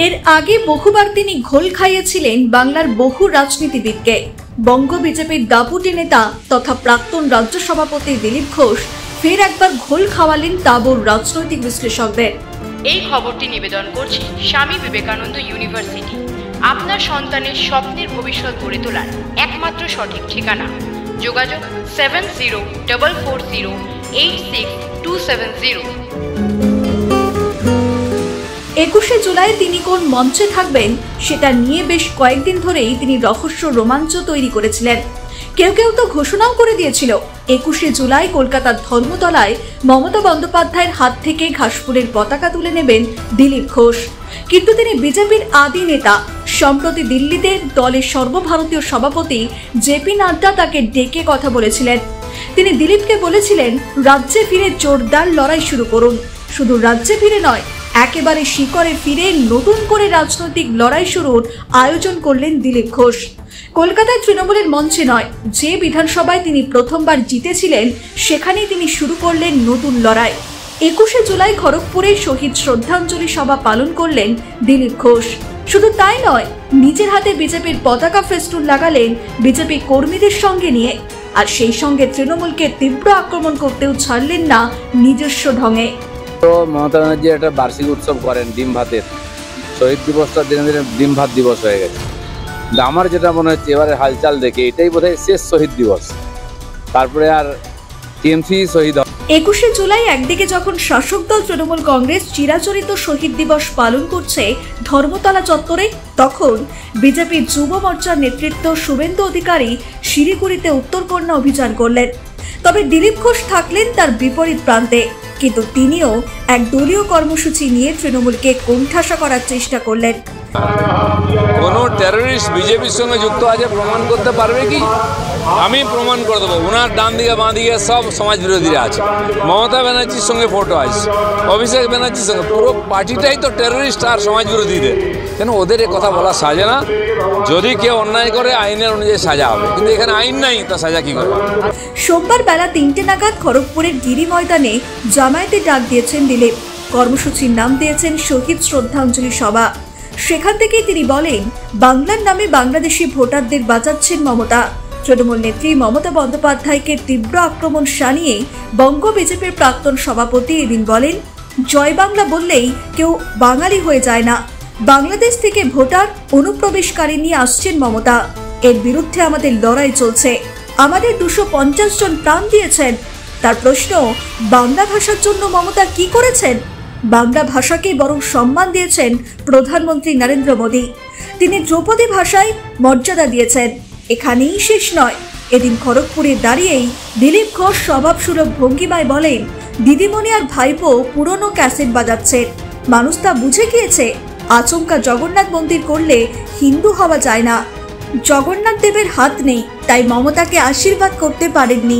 এর আগে বহুবার তিনি ঘোল খাইয়েছিলেন বাংলার বহু রাজনীতিবিদকে। বঙ্গ বিজেপির দাপুটে নেতা তথা প্রাক্তন রাজ্য সভাপতি দিলীপ ঘোষ ফের একবার ঘোল খাওয়ালেন তাবড় রাজনৈতিক বিশ্লেষকদের। এই খবরটি নিবেদন করছি স্বামী বিবেকানন্দ ইউনিভার্সিটি। আপনার সন্তানের স্বপ্নের ভবিষ্যৎ গড়ে তোলার একমাত্র সঠিক ঠিকানা। যোগাযোগ 7040862270। 21শে জুলাই তিনি কোন মঞ্চে থাকবেন সেটা নিয়ে বেশ কয়েকদিন ধরেই তিনি রহস্য রোমাঞ্চ তৈরি করেছিলেন। কেউ কেউ তো ঘোষণাও করে দিয়েছিল 21শে জুলাই কলকাতার ধর্মতলায় মমতা বন্দ্যোপাধ্যায়ের হাত থেকে ঘাসফুলের পতাকা তুলে নেবেন দিলীপ ঘোষ। কিন্তু তিনি বিজেপির আদি নেতা। সম্প্রতি দিল্লিতে দলের সর্বভারতীয় সভাপতি জেপি নাড্ডা তাকে ডেকে কথা বলেছিলেন। তিনি দিলীপকে বলেছিলেন, রাজ্যে ফিরে জোরদার লড়াই শুরু করুন। শুধু রাজ্যে ফিরে নয়, একেবারে শিকড়ে ফিরে নতুন করে রাজনৈতিক লড়াই শুরুর আয়োজন করলেন দিলীপ ঘোষ। কলকাতায় তৃণমূলের মঞ্চে নয়, যে বিধানসভায় তিনি প্রথমবার জিতেছিলেন সেখানেই তিনি শুরু করলেন নতুন লড়াই। 21শে জুলাই খড়গপুরে শহীদ শ্রদ্ধাঞ্জলি সভা পালন করলেন দিলীপ ঘোষ। শুধু তাই নয়, নিজের হাতে বিজেপির পতাকা ফেস্টুন লাগালেন বিজেপি কর্মীদের সঙ্গে নিয়ে। আর সেই সঙ্গে তৃণমূলকে তীব্র আক্রমণ করতেও ছাড়লেন না নিজস্ব ঢঙে। মমতা ব্যানার্জি একটা বার্ষিক উৎসব করেন ডিম ভাতের। শহীদ দিবসটা দিনে দিনে ডিম ভাত দিবস হয়ে গেছে। আমার যেটা মনে হচ্ছে এবারে হালচাল দেখে এটাই বোধহয় শেষ শহীদ দিবস, তারপরে আর টিএমসি শহীদ। 21শে জুলাই একদিকে যখন শাসক দল তৃণমূল কংগ্রেস চিরাচরিত শহীদ দিবস পালন করছে ধর্মতলা চত্বরে, তখন বিজেপির যুব মোর্চার নেতৃত্ব শুভেন্দু অধিকারী শিলিগুড়িতে উত্তরকন্যা অভিযান করলেন। তবে দিলীপ ঘোষ থাকলেন তার বিপরীত প্রান্তে। কিন্তু তিনিও এক দলীয় কর্মসূচি নিয়ে তৃণমূলকে কোণঠাসা করার চেষ্টা করলেন। কোন টেররিস্ট বিজেপির সঙ্গে যুক্ত আছে প্রমাণ করতে পারবে কি? আমি প্রমাণ করে দেবো। ওনার ডান দিকে বাঁ দিকে সব সমাজ বিরোধীরা আছে। মমতা ব্যানার্জির সঙ্গে ফটো আছে, অভিষেক ব্যানার্জির সঙ্গে। পুরো পার্টিটাই তো টেররিস্ট আর সমাজ বিরোধীদের। কেন ওদের এ কথা বলা সাজে না? যদি কেউ অন্যায় করে আইনের অনুযায়ী সাজা হবে, কিন্তু এখানে আইন নাই, তা সাজা কি করে? সোমবার বেলা 3টে নাগাদ খড়গপুরের গিরি ময়দানে জামায়াতে ডাক দিয়েছেন দিলীপ। কর্মসূচির নাম দিয়েছেন শহীদ শ্রদ্ধাঞ্জলি সভা। সেখান থেকেই তিনি বলেন, বাংলার নামে বাংলাদেশি ভোটারদের বাঁচাচ্ছেন মমতা। তৃণমূল নেত্রী মমতা বন্দ্যোপাধ্যায়কে তীব্র আক্রমণ শানিয়ে বঙ্গ বিজেপির প্রাক্তন সভাপতি এদিন বলেন, জয় বাংলা বললেই কেউ বাঙালি হয়ে যায় না। বাংলাদেশ থেকে ভোটার অনুপ্রবেশকারী নিয়ে আসছেন মমতা। এর বিরুদ্ধে আমাদের লড়াই চলছে। আমাদের 250 জন প্রাণ দিয়েছেন। তার প্রশ্ন, বাংলা ভাষার জন্য মমতা কি করেছেন? বাংলা ভাষাকে বরং সম্মান দিয়েছেন প্রধানমন্ত্রী নরেন্দ্র মোদী। তিনি দ্রৌপদী ভাষায় মর্যাদা দিয়েছেন। এখানেই শেষ নয়, এদিন খড়গপুরে দাঁড়িয়েই দিলীপ ঘোষ স্বভাবসুলভ ভঙ্গিমায় বলেন, দিদিমণি আর ভাইপো পুরনো ক্যাসেট বাজাচ্ছেন। মানুষ তা বুঝে গিয়েছে। আচমকা জগন্নাথ মন্দির করলে হিন্দু হওয়া যায় না। জগন্নাথ দেবের হাত নেই, তাই মমতাকে আশীর্বাদ করতে পারেননি।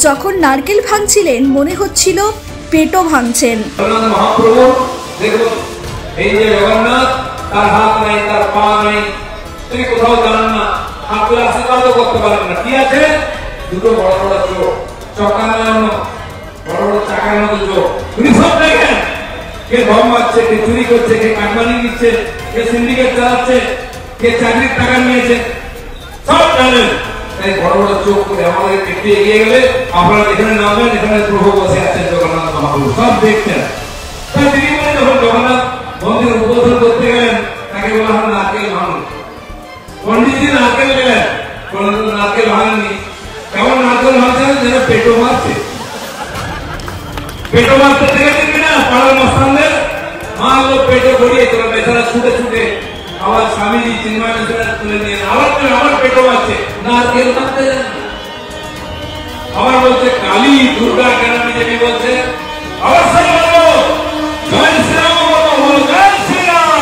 যখন নারকেল ভাঙছিলেন মনে হচ্ছিল পেটও ভাঙছেন। চুরি করছে, কে কাটমানি দিচ্ছে, কে সিন্ডিকেট চালাচ্ছে, কে চাকরির টাকা নিয়েছে, সব জানেন। তাই বড় বড় চোখ করে আমাদের একটু এগিয়ে গেলে আপনারা এখানে নামবেন, এখানে প্রভু বসে আছেন জগন্নাথ মহাপ্রভু, সব দেখছেন। তাই দিদিমণি যখন জগন্নাথ মন্দির উদ্বোধন করতে গেলেন, তাকে বলা হয় নারকেল ভাঙুন। পন্ডিতজি নারকেল গেলেন, নারকেল ভাঙেননি। কেমন নারকেল ভাঙছেন? যেন পেটো মারছে। পেটো মারতে দেখেছেন কিনা পাড়ার মস্তানদের? মারলো, পেটো গড়িয়ে তোরা বেচারা ছুটে ছুটে আবার স্বামীজি চিন্ময় মিশ্রের তুলে নিয়ে আবার পেটো মারছে। নারকেল মারতে জানেন না। আবার বলছে কালী দুর্গা, কেন বিজেপি বলছে? অবশ্যই বলবো জয় শ্রীরাম, বলো জয় শ্রীরাম।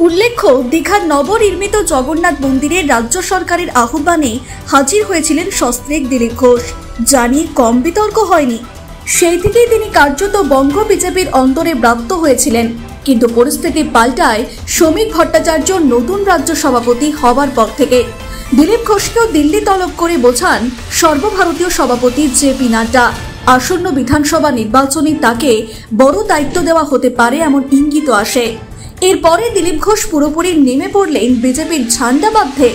উল্লেখ্য, দীঘার নবনির্মিত জগন্নাথ মন্দিরে রাজ্য সরকারের আহ্বানে হাজির হয়েছিলেন সস্ত্রীক দিলীপ ঘোষ। জানি কম বিতর্ক হয়নি। সেই থেকেই তিনি কার্যত বঙ্গ বিজেপির অন্তরে ব্রাত্য হয়েছিলেন। কিন্তু পরিস্থিতি পাল্টায় শ্রমিক ভট্টাচার্য নতুন রাজ্য সভাপতি হবার পর থেকে। দিলীপ ঘোষকেও দিল্লি তলব করে বোঝান সর্বভারতীয় সভাপতি জেপি নাড্ডা। আসন্ন বিধানসভা নির্বাচনে তাকে বড় দায়িত্ব দেওয়া হতে পারে এমন ইঙ্গিত আসে। এরপরে দিলীপ ঘোষ পুরোপুরি নেমে পড়লেন বিজেপির ঝান্ডা বাঁধতে,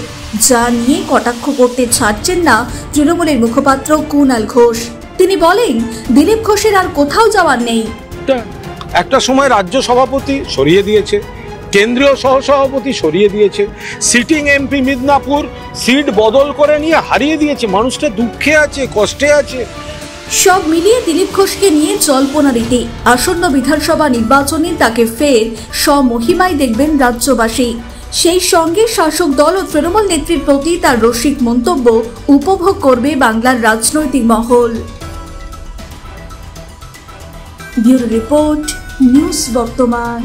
যা নিয়ে কটাক্ষ করতে ছাড়ছেন না তৃণমূলের মুখপাত্র কুণাল ঘোষ। তিনি বলেন, দিলীপ ঘোষের আর কোথাও যাওয়ার নেই। একটা সময় রাজ্য সভাপতি সরিয়ে দিয়েছে, কেন্দ্রীয় সহসভাপতি সরিয়ে দিয়েছে, সিটিং এমপি মিদনাপুর সিট বদল করে নিয়ে হারিয়ে দিয়েছে। মানুষটা দুঃখে আছে, কষ্টে আছে। সব মিলিয়ে দিলীপ ঘোষকে নিয়ে জল্পনা রীতি। আসন্ন বিধানসভা নির্বাচনে তাকে ফের স্বমহিমায় দেখবেন রাজ্যবাসী। সেই সঙ্গে শাসক দল ও তৃণমূল নেত্রীর প্রতি তার রসিক মন্তব্য উপভোগ করবে বাংলার রাজনৈতিক মহল। ব্যুরো রিপোর্ট, নিউজ বর্তমান।